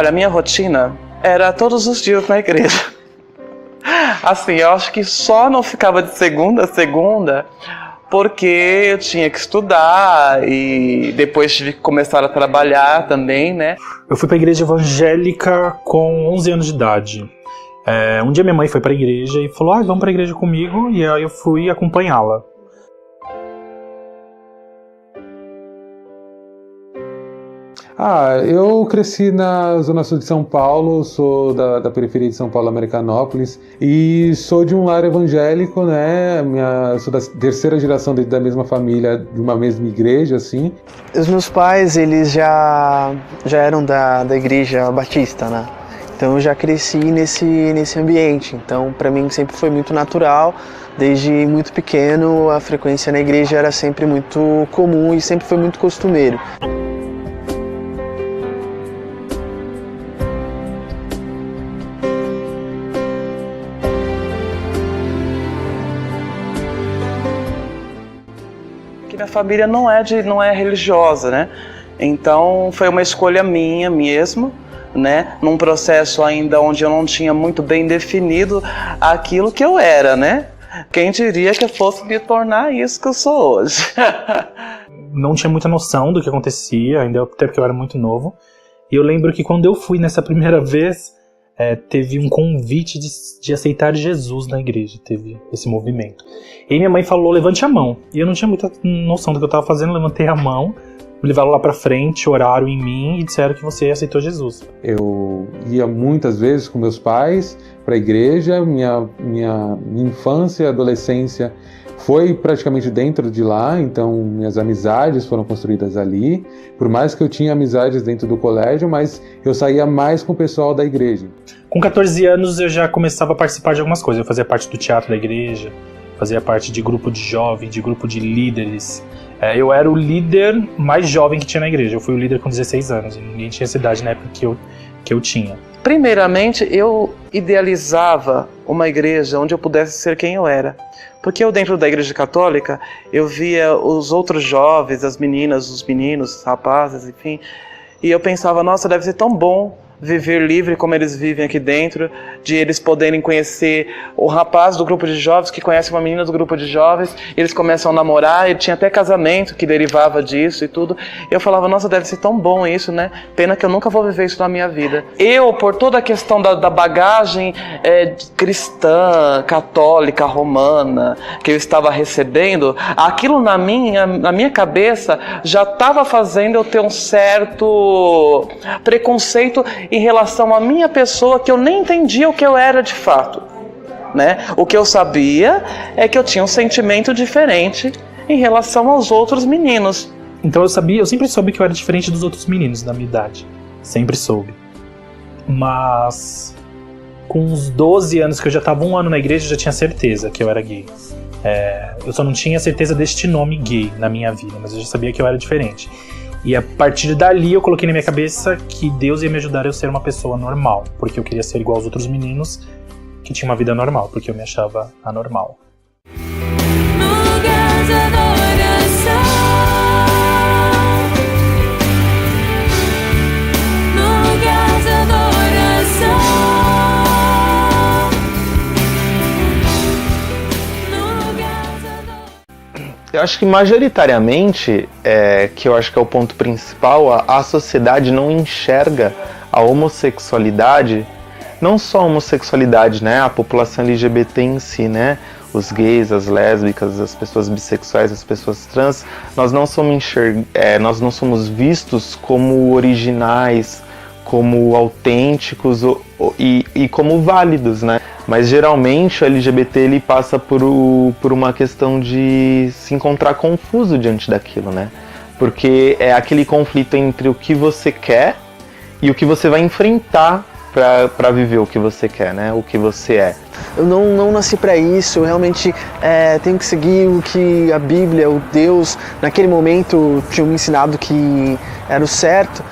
Olha, a minha rotina era todos os dias na igreja. Assim, eu acho que só não ficava de segunda a segunda porque eu tinha que estudar e depois tive que começar a trabalhar também, né? Eu fui pra igreja evangélica com 11 anos de idade. Um dia minha mãe foi pra igreja e falou, vamos pra igreja comigo, e aí eu fui acompanhá-la. Eu cresci na Zona Sul de São Paulo, sou da periferia de São Paulo, Americanópolis, e sou de um lar evangélico, né? Sou da terceira geração da mesma família, de uma mesma igreja, assim. Os meus pais, eles já eram da igreja batista, né? Então eu já cresci nesse ambiente, então para mim sempre foi muito natural. Desde muito pequeno, a frequência na igreja era sempre muito comum e sempre foi muito costumeiro. Minha família não é religiosa, né? Então foi uma escolha minha mesmo, né? Num processo ainda onde eu não tinha muito bem definido aquilo que eu era, né? Quem diria que eu fosse me tornar isso que eu sou hoje. Não tinha muita noção do que acontecia, ainda até porque eu era muito novo. E eu lembro que quando eu fui nessa primeira vez, teve um convite de aceitar Jesus na igreja, teve esse movimento. E minha mãe falou, levante a mão. E eu não tinha muita noção do que eu estava fazendo, levantei a mão, me levaram lá pra frente, oraram em mim e disseram que você aceitou Jesus. Eu ia muitas vezes com meus pais para a igreja, minha infância e adolescência foi praticamente dentro de lá, então minhas amizades foram construídas ali. Por mais que eu tinha amizades dentro do colégio, mas eu saía mais com o pessoal da igreja. Com 14 anos eu já começava a participar de algumas coisas. Eu fazia parte do teatro da igreja, fazia parte de grupo de jovens, de grupo de líderes. Eu era o líder mais jovem que tinha na igreja. Eu fui o líder com 16 anos, e ninguém tinha essa idade na época que eu tinha. Primeiramente, eu idealizava uma igreja onde eu pudesse ser quem eu era. Porque eu, dentro da igreja católica, eu via os outros jovens, as meninas, os meninos, os rapazes, enfim, e eu pensava, nossa, deve ser tão bom viver livre como eles vivem aqui dentro, de eles poderem conhecer o rapaz do grupo de jovens que conhece uma menina do grupo de jovens, eles começam a namorar, e tinha até casamento que derivava disso e tudo. Eu falava, nossa, deve ser tão bom isso, né? Pena que eu nunca vou viver isso na minha vida. Eu, por toda a questão da bagagem cristã, católica, romana, que eu estava recebendo, aquilo na minha cabeça já estava fazendo eu ter um certo preconceito em relação à minha pessoa, que eu nem entendia o que eu era de fato, né? O que eu sabia é que eu tinha um sentimento diferente em relação aos outros meninos. Então eu sempre soube que eu era diferente dos outros meninos da minha idade. Sempre soube. Mas com uns 12 anos, que eu já estava um ano na igreja, eu já tinha certeza que eu era gay. Eu só não tinha certeza deste nome gay na minha vida, mas eu já sabia que eu era diferente. E a partir dali eu coloquei na minha cabeça que Deus ia me ajudar a eu ser uma pessoa normal, porque eu queria ser igual aos outros meninos que tinham uma vida normal, porque eu me achava anormal. Eu acho que majoritariamente, que eu acho que é o ponto principal, a sociedade não enxerga a homossexualidade, não só a homossexualidade, né, a população LGBT em si, né, os gays, as lésbicas, as pessoas bissexuais, as pessoas trans, nós não somos vistos como originais, como autênticos e como válidos, né? Mas geralmente o LGBT ele passa por uma questão de se encontrar confuso diante daquilo, né? Porque é aquele conflito entre o que você quer e o que você vai enfrentar para viver o que você quer, né? O que você é. Eu não nasci para isso, eu realmente tenho que seguir o que a Bíblia, o Deus, naquele momento tinha me ensinado que era o certo.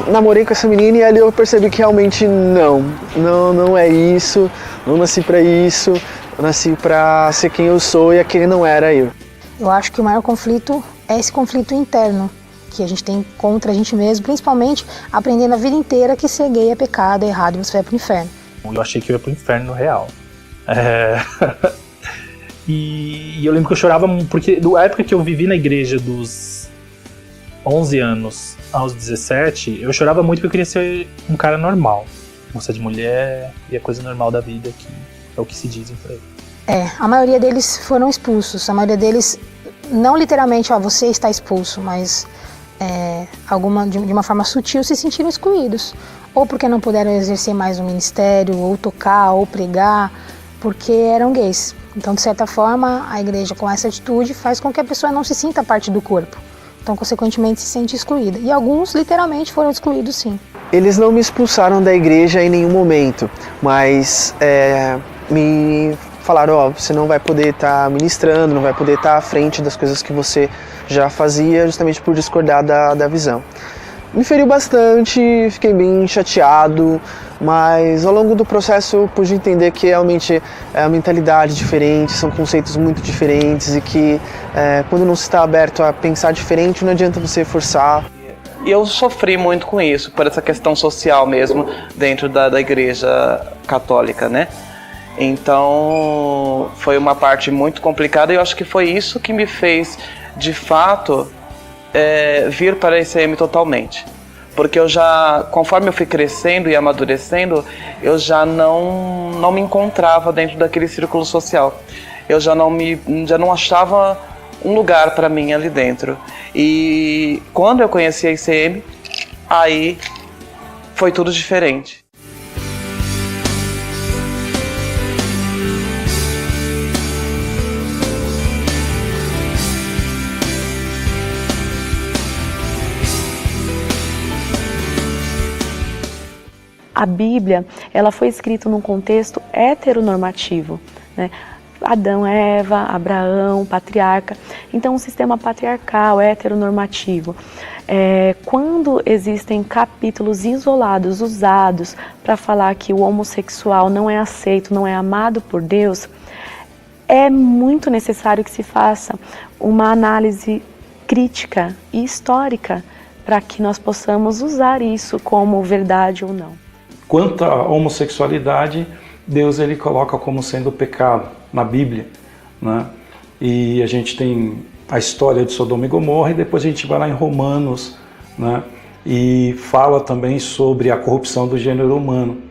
Namorei com essa menina e ali eu percebi que realmente não é isso, não nasci para isso, eu nasci para ser quem eu sou e aquele não era eu. Eu acho que o maior conflito é esse conflito interno, que a gente tem contra a gente mesmo, principalmente aprendendo a vida inteira que ser gay é pecado, é errado e você vai pro inferno. Eu achei que eu ia pro inferno no real. E eu lembro que eu chorava, porque na época que eu vivi na igreja dos 11 anos aos 17, eu chorava muito porque eu queria ser um cara normal. Gostar de mulher e a coisa normal da vida, que é o que se dizem por aí. A maioria deles foram expulsos. A maioria deles, não literalmente, você está expulso, mas de uma forma sutil se sentiram excluídos. Ou porque não puderam exercer mais um ministério, ou tocar, ou pregar, porque eram gays. Então, de certa forma, a igreja com essa atitude faz com que a pessoa não se sinta parte do corpo. Então, consequentemente, se sente excluída. E alguns, literalmente, foram excluídos, sim. Eles não me expulsaram da igreja em nenhum momento, mas me falaram, você não vai poder estar ministrando, não vai poder estar à frente das coisas que você já fazia, justamente por discordar da visão. Me feriu bastante, fiquei bem chateado, mas ao longo do processo eu pude entender que realmente é uma mentalidade diferente, são conceitos muito diferentes e que quando não se está aberto a pensar diferente, não adianta você forçar. E eu sofri muito com isso, por essa questão social mesmo, dentro da igreja católica, né? Então, foi uma parte muito complicada e eu acho que foi isso que me fez, de fato, vir para a ECM totalmente. Porque eu já, conforme eu fui crescendo e amadurecendo, eu já não me encontrava dentro daquele círculo social. Eu já não achava um lugar para mim ali dentro. E quando eu conheci a ICM, aí foi tudo diferente. A Bíblia, ela foi escrita num contexto heteronormativo, né? Adão, Eva, Abraão, patriarca. Então, um sistema patriarcal, heteronormativo. Quando existem capítulos isolados, usados para falar que o homossexual não é aceito, não é amado por Deus, é muito necessário que se faça uma análise crítica e histórica para que nós possamos usar isso como verdade ou não. Quanto à homossexualidade, Deus ele coloca como sendo pecado na Bíblia, né? E a gente tem a história de Sodoma e Gomorra e depois a gente vai lá em Romanos, né? E fala também sobre a corrupção do gênero humano.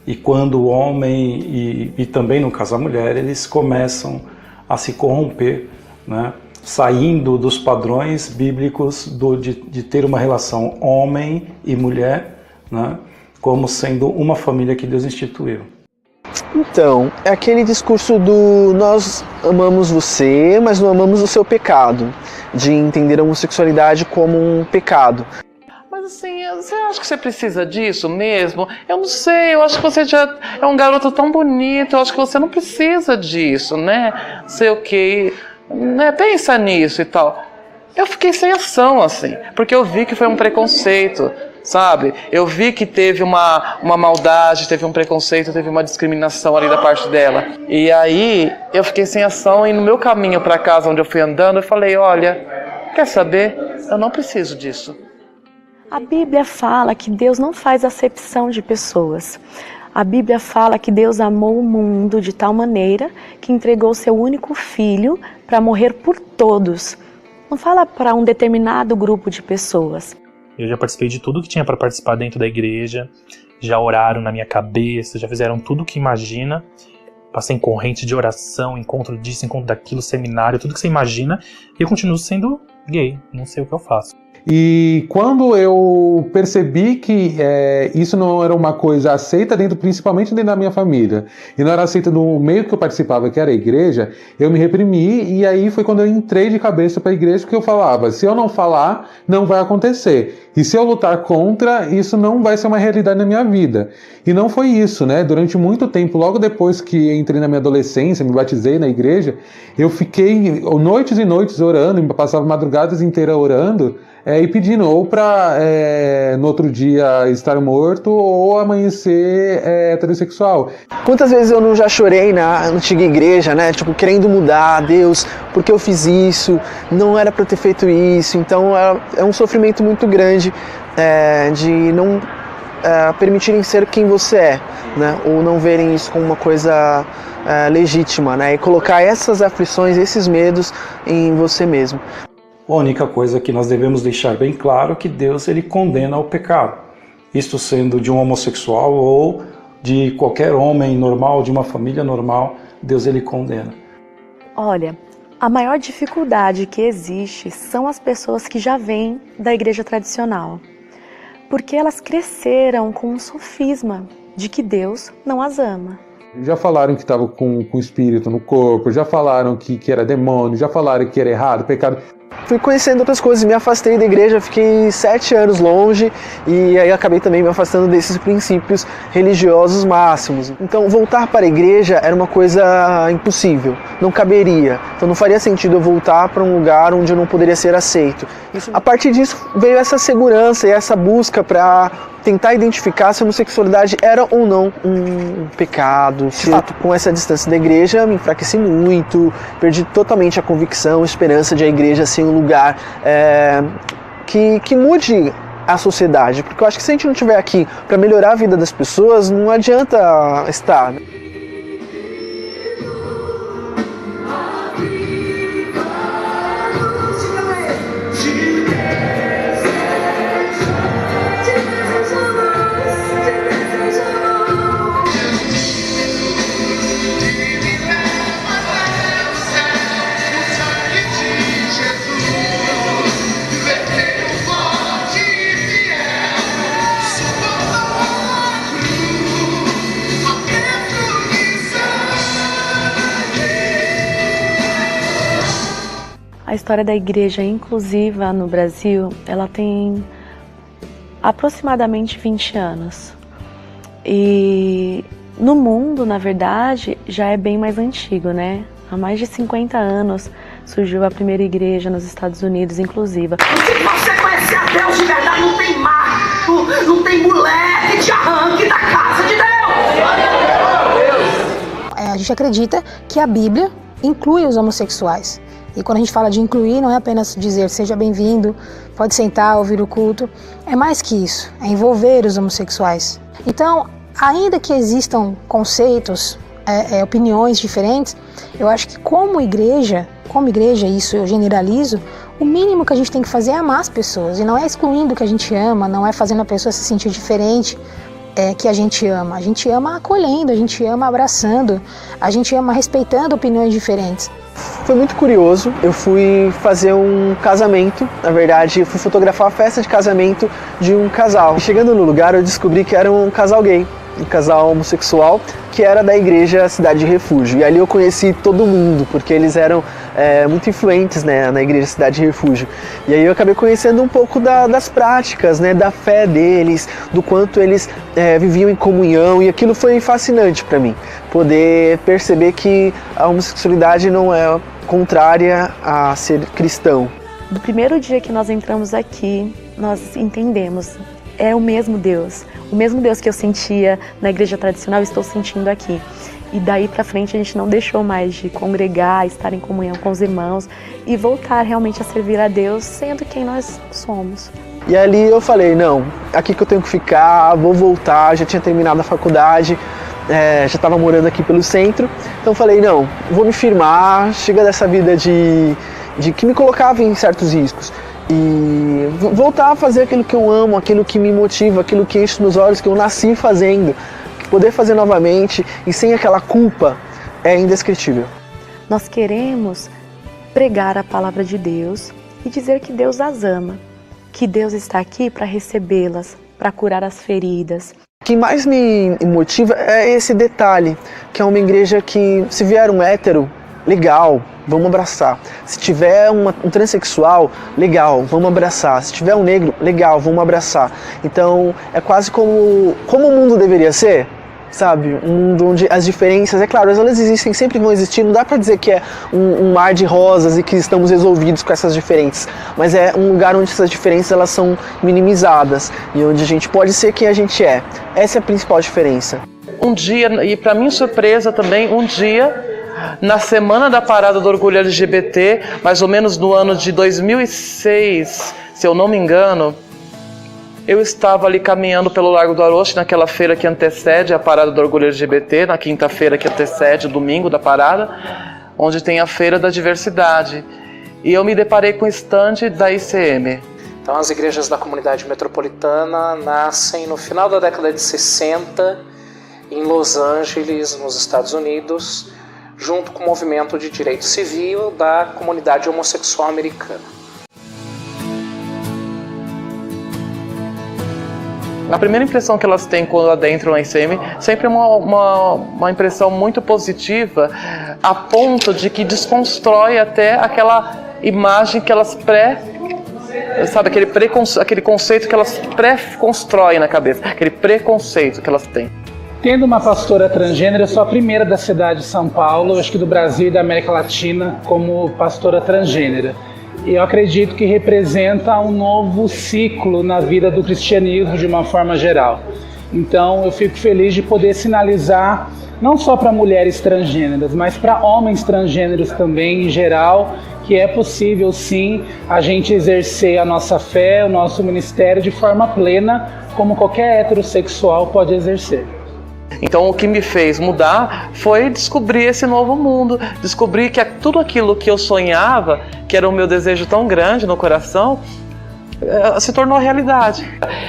E quando o homem e também no caso a mulher, eles começam a se corromper, né? Saindo dos padrões bíblicos de ter uma relação homem e mulher, né? Como sendo uma família que Deus instituiu. Então, é aquele discurso do nós amamos você, mas não amamos o seu pecado, de entender a homossexualidade como um pecado. Mas assim, você acha que você precisa disso mesmo? Eu não sei, eu acho que você já é um garoto tão bonito, eu acho que você não precisa disso, né? Sei o quê, né? Pensa nisso e tal. Eu fiquei sem ação, assim, porque eu vi que foi um preconceito, sabe? Eu vi que teve uma maldade, teve um preconceito, teve uma discriminação ali da parte dela. E aí eu fiquei sem ação e no meu caminho para casa, onde eu fui andando, eu falei, olha, quer saber? Eu não preciso disso. A Bíblia fala que Deus não faz acepção de pessoas. A Bíblia fala que Deus amou o mundo de tal maneira que entregou seu único filho para morrer por todos. Não fala para um determinado grupo de pessoas. Eu já participei de tudo que tinha para participar dentro da igreja, já oraram na minha cabeça, já fizeram tudo que imagina, passei em corrente de oração, encontro disso, encontro daquilo, seminário, tudo que você imagina, e eu continuo sendo gay, não sei o que eu faço. E quando eu percebi que isso não era uma coisa aceita principalmente dentro da minha família, e não era aceita no meio que eu participava, que era a igreja, eu me reprimi, e aí foi quando eu entrei de cabeça para a igreja, porque eu falava, se eu não falar, não vai acontecer. E se eu lutar contra, isso não vai ser uma realidade na minha vida. E não foi isso, né? Durante muito tempo, logo depois que entrei na minha adolescência, me batizei na igreja, eu fiquei noites e noites orando, passava madrugadas inteiras orando, e pedindo ou para no outro dia estar morto ou amanhecer heterossexual. Quantas vezes eu não já chorei na antiga igreja, né? Tipo, querendo mudar, Deus, porque eu fiz isso, não era para ter feito isso. Então é um sofrimento muito grande de não permitirem ser quem você é, né? Ou não verem isso como uma coisa legítima, né? E colocar essas aflições, esses medos em você mesmo. A única coisa que nós devemos deixar bem claro é que Deus ele condena o pecado. Isto sendo de um homossexual ou de qualquer homem normal, de uma família normal, Deus ele condena. Olha, a maior dificuldade que existe são as pessoas que já vêm da igreja tradicional. Porque elas cresceram com um sofisma de que Deus não as ama. Já falaram que estava com espírito no corpo, já falaram que era demônio, já falaram que era errado, pecado. Fui conhecendo outras coisas, me afastei da igreja, fiquei 7 anos longe e aí acabei também me afastando desses princípios religiosos máximos. Então voltar para a igreja era uma coisa impossível, não caberia. Então não faria sentido eu voltar para um lugar onde eu não poderia ser aceito. A partir disso veio essa segurança e essa busca para tentar identificar se a homossexualidade era ou não um pecado. De fato, com essa distância da igreja, me enfraqueci muito, perdi totalmente a convicção, a esperança de a igreja ser um lugar que mude a sociedade. Porque eu acho que se a gente não estiver aqui para melhorar a vida das pessoas, não adianta estar. A história da igreja inclusiva no Brasil, ela tem aproximadamente 20 anos. E no mundo, na verdade, já é bem mais antigo, né? Há mais de 50 anos surgiu a primeira igreja nos Estados Unidos, inclusiva. Se você conhecer a Deus de verdade, não tem macho, não tem mulher que te arranque da casa de Deus. A gente acredita que a Bíblia inclui os homossexuais. E quando a gente fala de incluir, não é apenas dizer seja bem-vindo, pode sentar, ouvir o culto. É mais que isso, é envolver os homossexuais. Então, ainda que existam conceitos, opiniões diferentes, eu acho que como igreja, isso eu generalizo, o mínimo que a gente tem que fazer é amar as pessoas. E não é excluindo que a gente ama, não é fazendo a pessoa se sentir diferente que a gente ama. A gente ama acolhendo, a gente ama abraçando, a gente ama respeitando opiniões diferentes. Foi muito curioso, eu fui fazer um casamento, na verdade eu fui fotografar a festa de casamento de um casal. E chegando no lugar eu descobri que era um casal gay, um casal homossexual, que era da igreja Cidade de Refúgio. E ali eu conheci todo mundo, porque eles eram muito influentes, né, na igreja Cidade de Refúgio. E aí eu acabei conhecendo um pouco das práticas, né, da fé deles, do quanto eles viviam em comunhão, e aquilo foi fascinante para mim. Poder perceber que a homossexualidade não é contrária a ser cristão. Do primeiro dia que nós entramos aqui, nós entendemos, é o mesmo Deus que eu sentia na igreja tradicional, estou sentindo aqui. E daí pra frente a gente não deixou mais de congregar, estar em comunhão com os irmãos e voltar realmente a servir a Deus sendo quem nós somos. E ali eu falei, não, aqui que eu tenho que ficar, vou voltar, já tinha terminado a faculdade, já estava morando aqui pelo centro, então falei, não, vou me firmar, chega dessa vida de que me colocava em certos riscos. E voltar a fazer aquilo que eu amo, aquilo que me motiva, aquilo que enche os meus olhos, que eu nasci fazendo. Poder fazer novamente e sem aquela culpa é indescritível. Nós queremos pregar a palavra de Deus e dizer que Deus as ama, que Deus está aqui para recebê-las, para curar as feridas. O que mais me motiva é esse detalhe, que é uma igreja que, se vier um hétero, legal, vamos abraçar. Se tiver um transexual, legal, vamos abraçar. Se tiver um negro, legal, vamos abraçar. Então, é quase como o mundo deveria ser, sabe? Um mundo onde as diferenças, é claro, elas existem, sempre vão existir, não dá pra dizer que é um mar de rosas e que estamos resolvidos com essas diferenças, mas é um lugar onde essas diferenças elas são minimizadas e onde a gente pode ser quem a gente é. Essa é a principal diferença. Um dia, e para minha surpresa também, um dia, na semana da parada do orgulho LGBT, mais ou menos no ano de 2006, se eu não me engano, eu estava ali caminhando pelo Largo do Aroche, naquela feira que antecede a parada do orgulho LGBT, na quinta-feira que antecede o domingo da parada, onde tem a Feira da Diversidade. E eu me deparei com o stand da ICM. Então as igrejas da comunidade metropolitana nascem no final da década de 60, em Los Angeles, nos Estados Unidos, junto com o movimento de direito civil da comunidade homossexual americana. A primeira impressão que elas têm quando adentram a ICM sempre é uma impressão muito positiva, a ponto de que desconstrói até aquela imagem que elas aquele conceito que elas pré-constroem na cabeça, aquele preconceito que elas têm. Tendo uma pastora transgênero, eu sou a primeira da cidade de São Paulo, acho que do Brasil e da América Latina, como pastora transgênera. E eu acredito que representa um novo ciclo na vida do cristianismo de uma forma geral. Então eu fico feliz de poder sinalizar, não só para mulheres transgêneras, mas para homens transgêneros também em geral, que é possível sim a gente exercer a nossa fé, o nosso ministério de forma plena, como qualquer heterossexual pode exercer. Então o que me fez mudar foi descobrir esse novo mundo, descobrir que tudo aquilo que eu sonhava, que era o meu desejo tão grande no coração, se tornou realidade.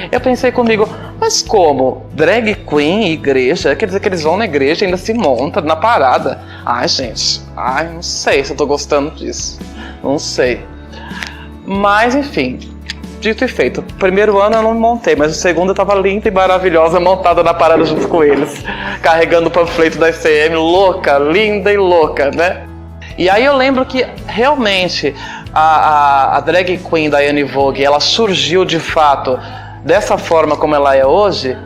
Eu pensei comigo, mas como? Drag queen e igreja? Quer dizer que eles vão na igreja e ainda se montam na parada? Ai gente, não sei se eu tô gostando disso, não sei. Mas enfim, dito e feito. Primeiro ano eu não me montei, mas o segundo eu tava linda e maravilhosa, montada na parada junto com eles, carregando o panfleto da ICM, louca, linda e louca, né? E aí eu lembro que realmente a drag queen da Anne Vogue, ela surgiu de fato dessa forma como ela é hoje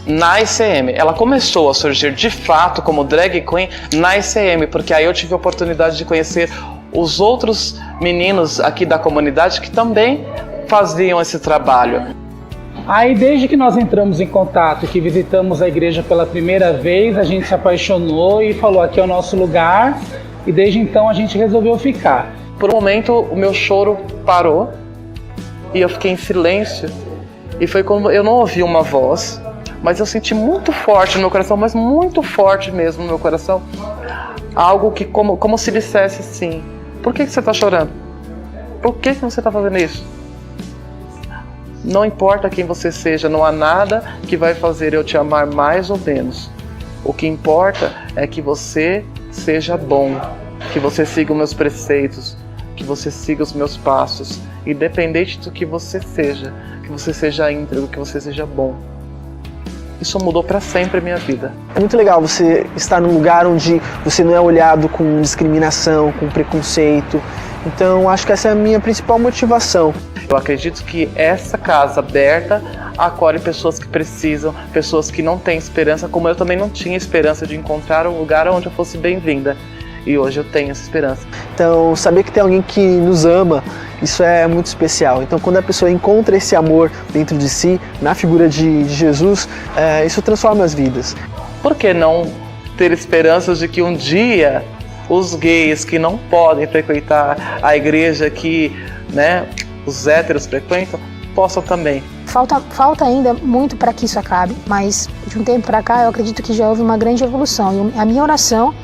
na ICM. Ela começou a surgir de fato como drag queen na ICM, porque aí eu tive a oportunidade de conhecer os outros meninos aqui da comunidade que também faziam esse trabalho. Aí desde que nós entramos em contato e que visitamos a igreja pela primeira vez, a gente se apaixonou e falou, aqui é o nosso lugar, e desde então a gente resolveu ficar. Por um momento o meu choro parou e eu fiquei em silêncio, e foi como eu não ouvi uma voz, mas eu senti muito forte no meu coração, mas muito forte mesmo no meu coração, algo que como se dissesse assim, por que você está chorando? Por que você está fazendo isso? Não importa quem você seja, não há nada que vai fazer eu te amar mais ou menos. O que importa é que você seja bom, que você siga os meus preceitos, que você siga os meus passos, independente do que você seja íntegro, que você seja bom. Isso mudou para sempre a minha vida. É muito legal você estar num lugar onde você não é olhado com discriminação, com preconceito. Então acho que essa é a minha principal motivação. Eu acredito que essa casa aberta acolhe pessoas que precisam, pessoas que não têm esperança, como eu também não tinha esperança de encontrar um lugar onde eu fosse bem-vinda. E hoje eu tenho essa esperança. Então, saber que tem alguém que nos ama, isso é muito especial. Então, quando a pessoa encontra esse amor dentro de si, na figura de Jesus, isso transforma as vidas. Por que não ter esperanças de que um dia os gays que não podem frequentar a igreja que, os héteros frequentam, possam também? Falta ainda muito para que isso acabe, mas de um tempo para cá eu acredito que já houve uma grande evolução. E a minha oração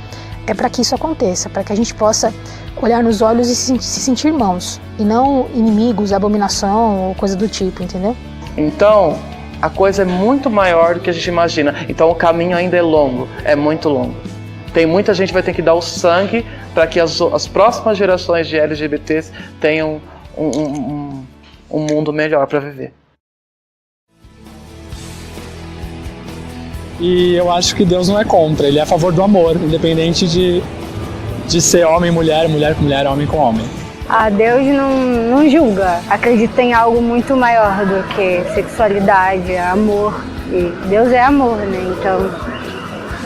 é para que isso aconteça, para que a gente possa olhar nos olhos e se sentir irmãos, e não inimigos, abominação ou coisa do tipo, entendeu? Então, a coisa é muito maior do que a gente imagina. Então o caminho ainda é longo, é muito longo. Tem muita gente que vai ter que dar o sangue para que as próximas gerações de LGBTs tenham um mundo melhor para viver. E eu acho que Deus não é contra, Ele é a favor do amor, independente de ser homem, mulher, mulher com mulher, homem com homem. Deus não julga, acredita em algo muito maior do que sexualidade, amor. E Deus é amor, né? Então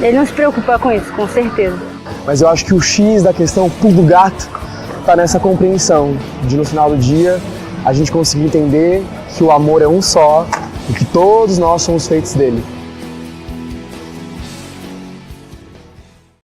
Ele não se preocupa com isso, com certeza. Mas eu acho que o X da questão, o pulo do gato, está nessa compreensão de no final do dia a gente conseguir entender que o amor é um só e que todos nós somos feitos dele.